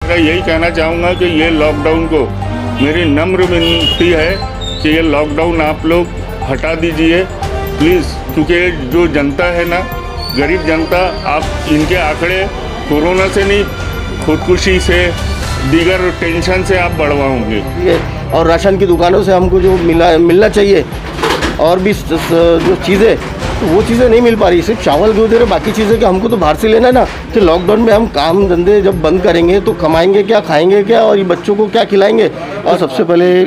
मैं यही कहना चाहूँगा कि ये लॉकडाउन को मेरी नम्र विनती है कि ये लॉकडाउन आप लोग हटा दीजिए प्लीज़, क्योंकि जो जनता है ना, गरीब जनता, आप इनके आंकड़े कोरोना से नहीं, खुदकुशी से, दीगर टेंशन से आप बढ़वाओगे। और राशन की दुकानों से हमको जो मिलना चाहिए और भी जो चीज़ें, तो वो चीज़ें नहीं मिल पा रही। सिर्फ चावल क्यों दे रहे, बाकी चीज़ें क्या हमको तो बाहर से लेना है ना। कि लॉकडाउन में हम काम धंधे जब बंद करेंगे तो कमाएंगे क्या, खाएंगे क्या, और ये बच्चों को क्या खिलाएंगे। और सबसे पहले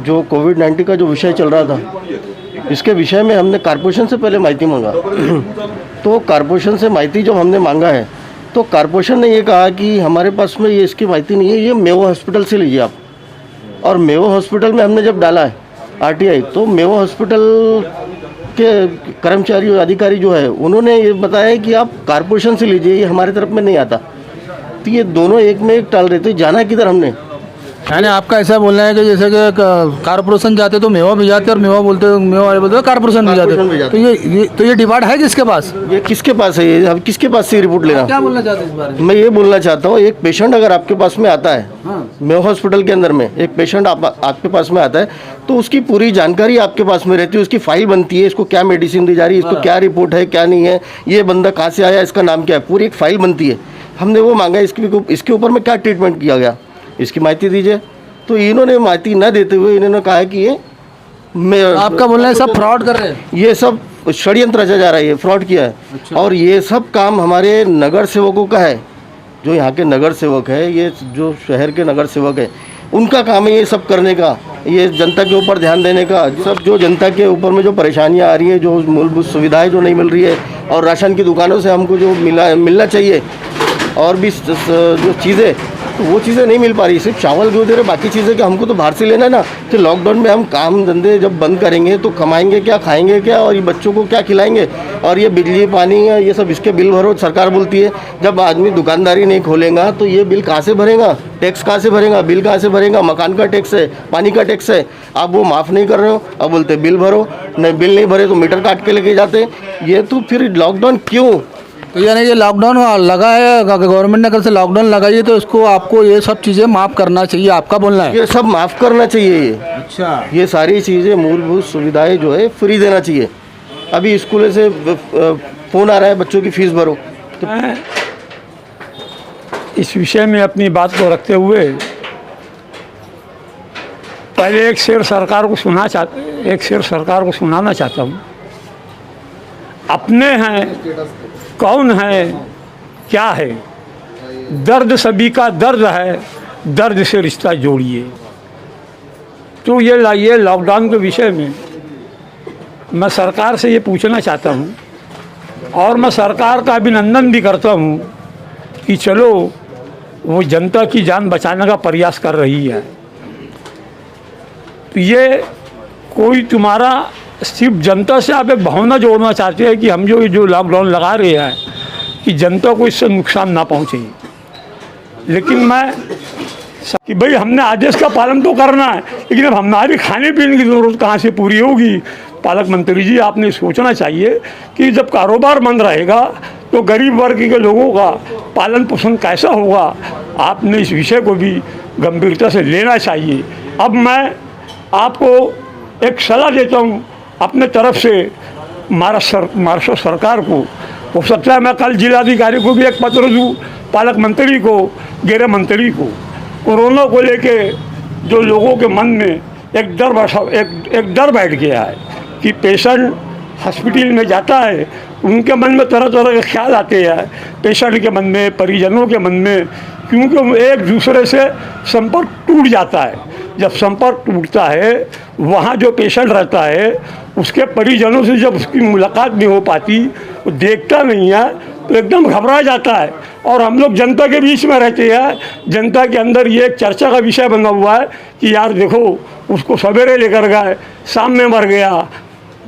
जो कोविड-19 का जो विषय चल रहा था, इसके विषय में हमने कॉर्पोरेशन से पहले माहिती मांगा। तो कॉर्पोरेशन से माहिती जब हमने मांगा है तो कॉर्पोरेशन ने ये कहा कि हमारे पास में ये इसकी माहिती नहीं है, ये मेवो हॉस्पिटल से लीजिए आप। और मेवो हॉस्पिटल में हमने जब डाला है RTI, तो मेवो हॉस्पिटल के कर्मचारी अधिकारी जो है उन्होंने ये बताया कि आप कॉर्पोरेशन से लीजिए, ये हमारे तरफ में नहीं आता। तो ये दोनों एक में एक टाल रहे थे। जाना किधर हमने? यानी आपका ऐसा बोलना है कि जैसे कि कॉर्पोरेशन जाते तो मेवा भी जाते और मेवा बोलते मेवा वाले बोलते कॉर्पोरेशन भी जाते। तो ये डिमांड है किसके पास? ये किसके पास है? ये अब किसके पास से रिपोर्ट लेना? क्या बोलना चाहते हैं इस बारे में? मैं ये बोलना चाहता हूँ, एक पेशेंट अगर आपके पास में आता है, मेवा हॉस्पिटल के अंदर में एक पेशेंट आपके पास में आता है, तो उसकी पूरी जानकारी आपके पास में रहती है, उसकी फाइल बनती है, इसको क्या मेडिसिन दी जा रही है, इसको क्या रिपोर्ट है, क्या नहीं है, ये बंदा कहाँ से आया, इसका नाम क्या है, पूरी एक फाइल बनती है। हमने वो मांगा, इसके ऊपर में क्या ट्रीटमेंट किया गया, इसकी माहिती दीजिए। तो इन्होंने माहिती न देते हुए इन्होंने कहा कि ये आपका बोलना है सब फ्रॉड कर रहे हैं, ये सब षड्यंत्र रचा जा रहा है, ये फ्रॉड किया है। अच्छा। और ये सब काम हमारे नगर सेवकों का है, जो यहाँ के नगर सेवक है, ये जो शहर के नगर सेवक है, उनका काम है ये सब करने का, ये जनता के ऊपर ध्यान देने का। सब जो जनता के ऊपर में जो परेशानियाँ आ रही है, जो मूलभूत सुविधाएँ जो नहीं मिल रही है, और राशन की दुकानों से हमको जो मिलना चाहिए और भी जो चीज़ें, तो वो चीज़ें नहीं मिल पा रही। सिर्फ चावल क्यों दे रहे, बाकी चीज़ें क्या हमको तो बाहर से लेना है ना। कि लॉकडाउन में हम काम धंधे जब बंद करेंगे तो कमाएंगे क्या, खाएंगे क्या, और ये बच्चों को क्या खिलाएंगे। और ये बिजली पानी है, ये सब इसके बिल भरो, सरकार बोलती है। जब आदमी दुकानदारी नहीं खोलेगा तो ये बिल कहाँ से भरेगा, टैक्स कहाँ से भरेगा, बिल कहाँ से भरेगा। मकान का टैक्स है, पानी का टैक्स है, आप वो माफ़ नहीं कर रहे हो, अब बोलते बिल भरो। नहीं, बिल नहीं भरे तो मीटर काट के लेके जाते। ये तो फिर लॉकडाउन क्यों? तो यानी ये लॉकडाउन लगा है, गवर्नमेंट ने कल से लॉकडाउन लगाई है, तो इसको आपको ये सब चीज़ें माफ़ करना चाहिए, आपका बोलना है? ये सब माफ़ करना चाहिए। ये अच्छा, ये सारी चीज़ें मूलभूत सुविधाएं जो है फ्री देना चाहिए। अभी स्कूल से फ़ोन आ रहा है, बच्चों की फीस भरो। तो इस विषय में अपनी बात को रखते हुए पहले एक शेर सरकार को सुनाना चाहता हूँ। अपने हैं, कौन है, क्या है, दर्द सभी का दर्द है, दर्द से रिश्ता जोड़िए। तो ये लॉकडाउन के विषय में मैं सरकार से ये पूछना चाहता हूँ, और मैं सरकार का अभिनंदन भी करता हूँ कि चलो वो जनता की जान बचाने का प्रयास कर रही है। तो ये कोई तुम्हारा सिर्फ जनता से आप एक भावना जोड़ना चाहते हैं कि हम जो लॉकडाउन लगा रहे हैं कि जनता को इससे नुकसान ना पहुंचे। लेकिन मैं कि भाई हमने आदेश का पालन तो करना है, लेकिन अब हमारी खाने पीने की ज़रूरत कहाँ से पूरी होगी? पालक मंत्री जी, आपने सोचना चाहिए कि जब कारोबार बंद रहेगा तो गरीब वर्ग के लोगों का पालन पोषण कैसा होगा। आपने इस विषय को भी गंभीरता से लेना चाहिए। अब मैं आपको एक सलाह देता हूँ अपने तरफ से महाराष्ट्र सरकार को। हो सकता है मैं कल जिलाधिकारी को भी एक पत्र दूँ, पालक मंत्री को, गृह मंत्री को। कोरोना को लेके जो लोगों के मन में एक डर बैठ गया है कि पेशेंट हॉस्पिटल में जाता है, उनके मन में तरह तरह के ख्याल आते हैं, पेशेंट के मन में, परिजनों के मन में, क्योंकि एक दूसरे से संपर्क टूट जाता है। जब संपर्क टूटता है, वहाँ जो पेशेंट रहता है उसके परिजनों से जब उसकी मुलाकात नहीं हो पाती, वो देखता नहीं है, तो एकदम घबरा जाता है। और हम लोग जनता के बीच में रहते हैं, जनता के अंदर ये एक चर्चा का विषय बना हुआ है कि यार देखो उसको सवेरे लेकर गए, शाम में मर गया।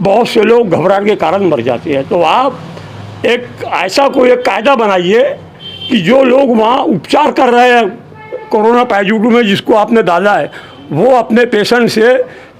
बहुत से लोग घबराहट के कारण मर जाते हैं। तो आप एक ऐसा कोई एक कायदा बनाइए कि जो लोग वहाँ उपचार कर रहे हैं कोरोना पॉजिटिव में, जिसको आपने डाला है, वो अपने पेशेंट से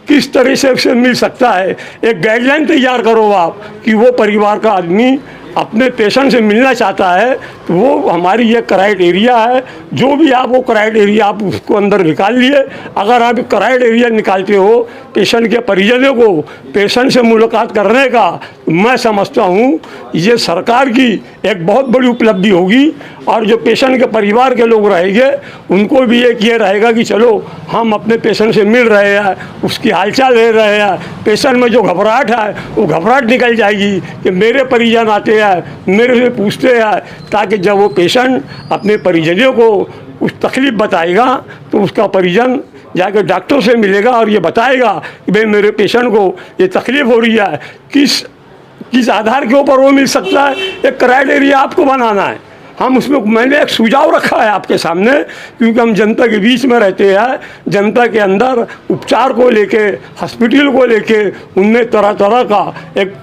किस तरह से मिल सकता है। एक गाइडलाइन तैयार करो आप कि वो परिवार का आदमी अपने पेशेंट से मिलना चाहता है तो वो हमारी ये क्राइटेरिया है। जो भी आप वो क्राइटेरिया आप उसको अंदर निकाल लिए। अगर आप क्राइटेरिया निकालते हो पेशेंट के परिजनों को पेशेंट से मुलाकात करने का, मैं समझता हूँ ये सरकार की एक बहुत बड़ी उपलब्धि होगी। और जो पेशेंट के परिवार के लोग रहेंगे उनको भी एक ये रहेगा कि चलो हम अपने पेशेंट से मिल रहे हैं, उसकी हालचाल ले रहे हैं। पेशेंट में जो घबराहट है वो घबराहट निकल जाएगी कि मेरे परिजन आते हैं, मेरे से पूछते हैं, ताकि जब वो पेशेंट अपने परिजनों को उस तकलीफ़ बताएगा तो उसका परिजन जाकर डॉक्टर से मिलेगा और ये बताएगा कि भाई मेरे पेशेंट को ये तकलीफ़ हो रही है। किस आधार के ऊपर वो मिल सकता है, एक क्राइटेरिया आपको बनाना है। हम उसमें मैंने एक सुझाव रखा है आपके सामने, क्योंकि हम जनता के बीच में रहते हैं। जनता के अंदर उपचार को लेके, हॉस्पिटल को लेके उनमें तरह तरह का एक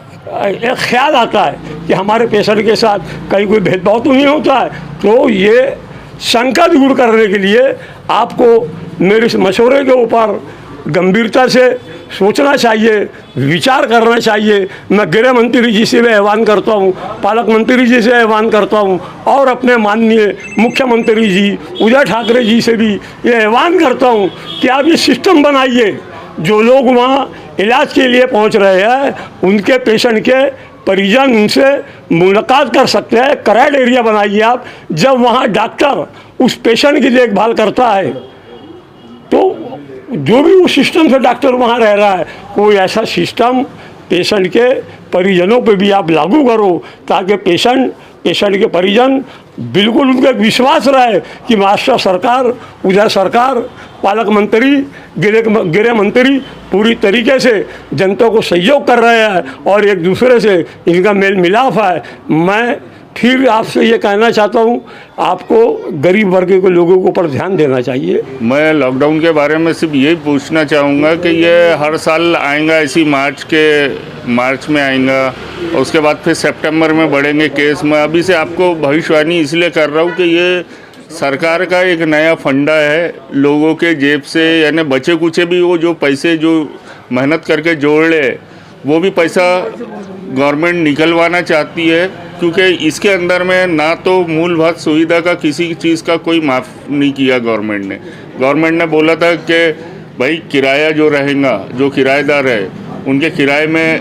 ख्याल आता है कि हमारे पेशेंट के साथ कहीं कोई भेदभाव तो नहीं होता है। तो ये शंका दूर करने के लिए आपको मेरे इस मशवरे के ऊपर गंभीरता से सोचना चाहिए, विचार करना चाहिए। मैं गृह मंत्री जी से भी आह्वान करता हूँ, पालक मंत्री जी से आह्वान करता हूँ और अपने माननीय मुख्यमंत्री जी उद्धव ठाकरे जी से भी ये आह्वान करता हूँ कि आप ये सिस्टम बनाइए। जो लोग वहाँ इलाज के लिए पहुँच रहे हैं उनके पेशेंट के परिजन उनसे मुलाकात कर सकते हैं। क्राइटेरिया बनाइए आप। जब वहाँ डॉक्टर उस पेशेंट की देखभाल करता है तो जो भी उस सिस्टम से डॉक्टर वहाँ रह रहा है, कोई ऐसा सिस्टम पेशेंट के परिजनों पे भी आप लागू करो, ताकि पेशेंट के परिजन बिल्कुल उनका विश्वास रहे कि महाराष्ट्र सरकार, उधर सरकार, पालक मंत्री, गृह मंत्री पूरी तरीके से जनता को सहयोग कर रहे हैं और एक दूसरे से इनका मेल मिलाप है। मैं फिर आपसे ये कहना चाहता हूँ, आपको गरीब वर्ग के लोगों के ऊपर ध्यान देना चाहिए। मैं लॉकडाउन के बारे में सिर्फ यही पूछना चाहूँगा कि ये हर साल आएगा, इसी मार्च में आएगा और उसके बाद फिर सितंबर में बढ़ेंगे केस। मैं अभी से आपको भविष्यवाणी इसलिए कर रहा हूँ कि ये सरकार का एक नया फंडा है लोगों के जेब से, यानी बचे कुचे भी वो जो पैसे जो मेहनत करके जोड़ ले वो भी पैसा गवर्नमेंट निकलवाना चाहती है, क्योंकि इसके अंदर में ना तो मूलभूत सुविधा का किसी चीज़ का कोई माफ़ नहीं किया गवर्नमेंट ने बोला था कि भाई किराया जो रहेगा, जो किराएदार है उनके किराए में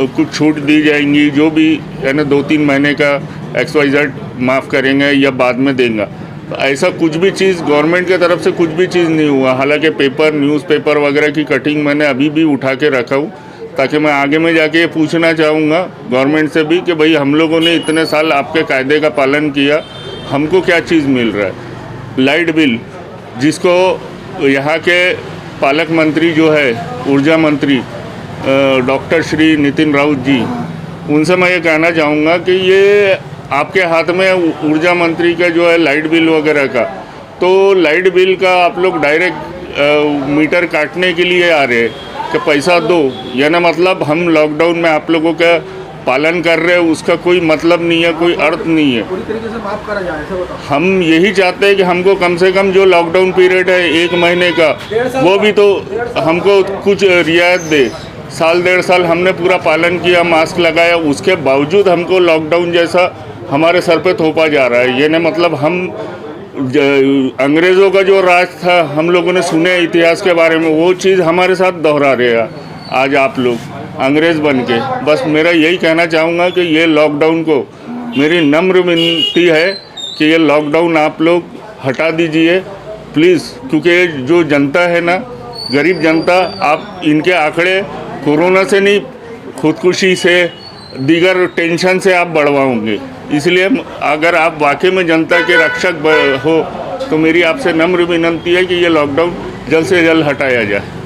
कुछ छूट दी जाएंगी, जो भी यानी 2-3 महीने का XYZ माफ़ करेंगे या बाद में देंगे। तो ऐसा कुछ भी चीज़ गवर्नमेंट की तरफ से कुछ भी चीज़ नहीं हुआ। हालांकि न्यूज़पेपर वगैरह की कटिंग मैंने अभी भी उठा के रखा हूँ, ताकि मैं आगे में जाके ये पूछना चाहूँगा गवर्नमेंट से भी कि भाई हम लोगों ने इतने साल आपके कायदे का पालन किया, हमको क्या चीज़ मिल रहा है। लाइट बिल, जिसको यहाँ के पालक मंत्री जो है, ऊर्जा मंत्री डॉक्टर श्री नितिन राउत जी, उनसे मैं ये कहना चाहूँगा कि ये आपके हाथ में ऊर्जा मंत्री का जो है लाइट बिल वगैरह का, तो लाइट बिल का आप लोग डायरेक्ट मीटर काटने के लिए आ रहे हैं कि पैसा दो, यानी मतलब हम लॉकडाउन में आप लोगों का पालन कर रहे हैं, उसका कोई मतलब नहीं है, कोई अर्थ नहीं है। पूरी तरीके से माफ करा जाए, ऐसा बताओ। हम यही चाहते हैं कि हमको कम से कम जो लॉकडाउन पीरियड है 1 महीने का, वो भी तो हमको कुछ रियायत दे। साल 1.5 साल हमने पूरा पालन किया, मास्क लगाया, उसके बावजूद हमको लॉकडाउन जैसा हमारे सर पे थोपा जा रहा है। यानी मतलब हम अंग्रेज़ों का जो राज था, हम लोगों ने सुने इतिहास के बारे में, वो चीज़ हमारे साथ दोहरा रहे हैं आज आप लोग अंग्रेज़ बन के। बस मेरा यही कहना चाहूँगा कि ये लॉकडाउन को मेरी नम्र विनती है कि ये लॉकडाउन आप लोग हटा दीजिए प्लीज़, क्योंकि जो जनता है ना, गरीब जनता, आप इनके आंकड़े कोरोना से नहीं, खुदकुशी से, दीगर टेंशन से आप बढ़वाओगे। इसलिए अगर आप वाकई में जनता के रक्षक हो तो मेरी आपसे नम्र विनती है कि ये लॉकडाउन जल्द से जल्द हटाया जाए।